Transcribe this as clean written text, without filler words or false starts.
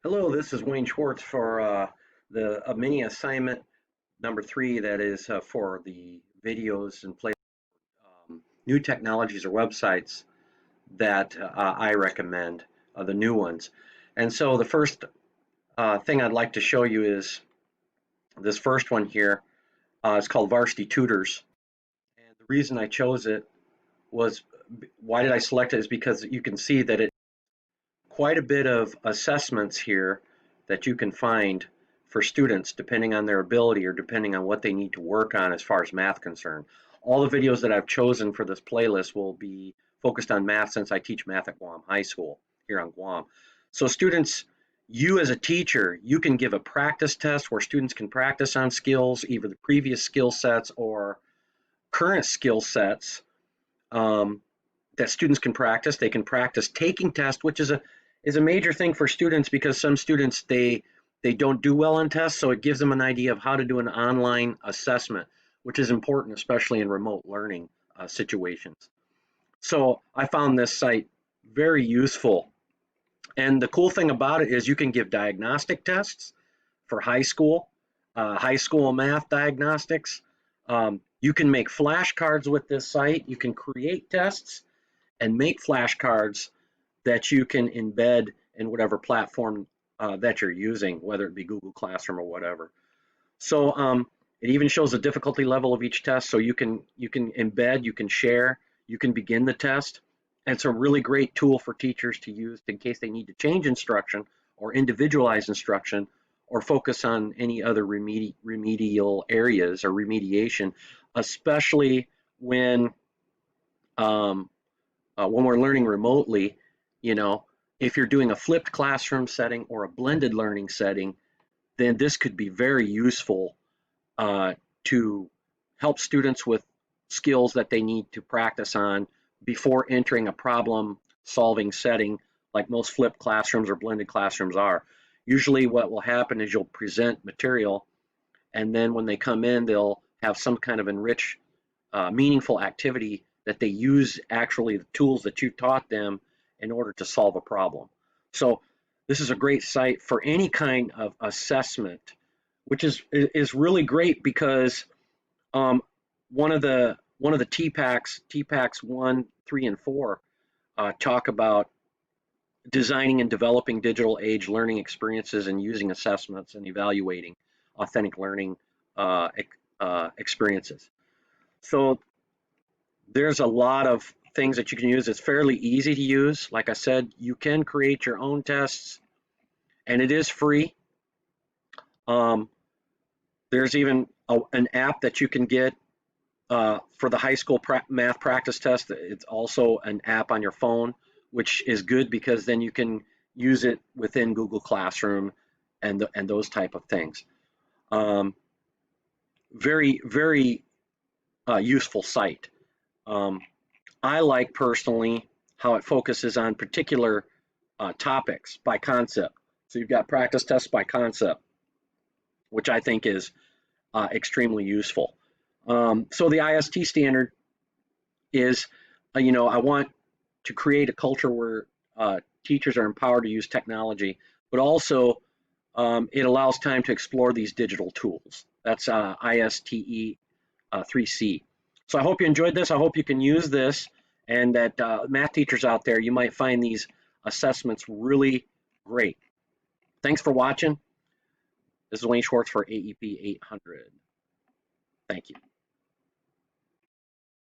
Hello, this is Wayne Schwartz for the mini assignment number 3 that is for the videos and play new technologies or websites that I recommend, the new ones. And so the first thing I'd like to show you is this first one here. It's called Varsity Tutors. And the reason I chose it was, why did I select it is because you can see that it quite a bit of assessments here that you can find for students depending on their ability or depending on what they need to work on as far as math concerned. All the videos that I've chosen for this playlist will be focused on math since I teach math at Guam High School here on Guam. So students, you as a teacher, you can give a practice test where students can practice on skills, either the previous skill sets or current skill sets that students can practice. They can practice taking tests, which is a major thing for students because some students they don't do well on tests, so it gives them an idea of how to do an online assessment, which is important, especially in remote learning situations. So I found this site very useful. And the cool thing about it is you can give diagnostic tests for high school math diagnostics. You can make flashcards with this site. You can create tests and make flashcards that you can embed in whatever platform that you're using, whether it be Google Classroom or whatever. So it even shows the difficulty level of each test, so you can embed, you can share, you can begin the test. And it's a really great tool for teachers to use in case they need to change instruction or individualize instruction or focus on any other remedial areas or remediation, especially when we're learning remotely. You know, if you're doing a flipped classroom setting or a blended learning setting, then this could be very useful to help students with skills that they need to practice on before entering a problem solving setting like most flipped classrooms or blended classrooms are. Usually what will happen is you'll present material, and then when they come in, they'll have some kind of enriched, meaningful activity that they use actually the tools that you taught them in order to solve a problem. So this is a great site for any kind of assessment, which is really great because one of the TPACs 1, 3, and 4 talk about designing and developing digital age learning experiences and using assessments and evaluating authentic learning experiences. So there's a lot of things that you can use. It's fairly easy to use. Like I said, you can create your own tests, and it is free. Um, there's even an app that you can get for the high school math practice test. It's also an app on your phone, which is good because then you can use it within Google Classroom and those type of things. Very, very useful site. I like personally how it focuses on particular topics by concept. So you've got practice tests by concept, which I think is extremely useful. So the IST standard is, I want to create a culture where teachers are empowered to use technology, but also it allows time to explore these digital tools. That's ISTE 3C. So I hope you enjoyed this. I hope you can use this, and that math teachers out there, you might find these assessments really great. Thanks for watching. This is Wayne Schwartz for AEP 800. Thank you.